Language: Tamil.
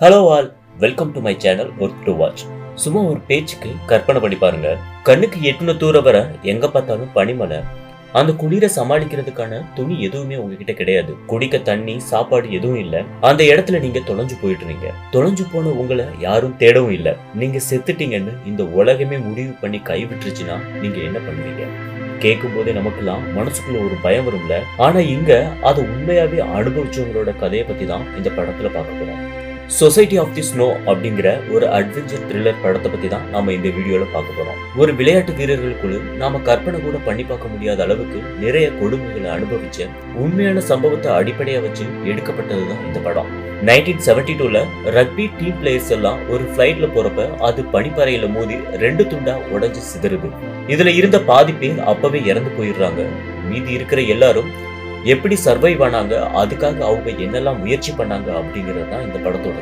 Hello all, welcome to my channel work to watch. சும்மா ஒரு பேச்சுக்கு கற்பனை பண்ணி பாருங்க. கண்ணுக்கு எட்டுன தூர வர எங்க பார்த்தாலும் பனிமலை. அந்த குளிரை சமாளிக்கிறதுக்கான துணி எதுவுமே உங்ககிட்ட கிடையாது. குடிக்க தண்ணி, சாப்பாடு எதுவும் இல்ல. அந்த இடத்துல நீங்க தொலைஞ்சு போயிட்டுறீங்க. தொலைஞ்சு போன உங்களை யாரும் தேடவும் இல்ல. நீங்க செத்துட்டீங்கன்னு இந்த உலகமே முடிவு பண்ணி கைவிட்டுருச்சுன்னா நீங்க என்ன பண்ணுவீங்க? கேட்கும் போதே நமக்கெல்லாம் மனசுக்குள்ள ஒரு பயம் வரும்ல. ஆனா இங்க அதை உண்மையாவே அனுபவிச்சவங்களோட கதையை பத்தி தான் இந்த படத்துல பார்க்க போறோம். சொசைட்டி ஆஃப் தி ஸ்னோ அப்படிங்கிற ஒரு அட்வென்ச்சர் த்ரில்லர் படத்தை பத்தி தான் நாம இந்த வீடியோல பார்க்க போறோம். ஒரு விளையாட்டு வீரர்களுக்குள்ள நாம கற்பனை கூட பண்ணி பார்க்க முடியாத அளவுக்கு நிறைய கொடுமைகளை அனுபவிச்ச உண்மையான சம்பவத்தை அடிப்படையா வச்சு எடுக்கப்பட்டதுதான் இந்த படம். 1972ல ரக்பி டீம் பிளேயர்ஸ் எல்லாம் ஒரு பிளைட்ல போறப்ப அது பனிப்பாறையில மோதி 2 துண்டா உடைஞ்சு சிதறுது. இதுல இருந்த பாதி பேர் அப்பவே இறந்து போயிடுறாங்க. மீதி இருக்கிற எல்லாரும் எப்படி சர்வைவ் ஆனாங்க, அதுக்காக அவங்க என்னெல்லாம் முயற்சி பண்ணாங்க அப்படிங்கிறது தான் இந்த படத்தோட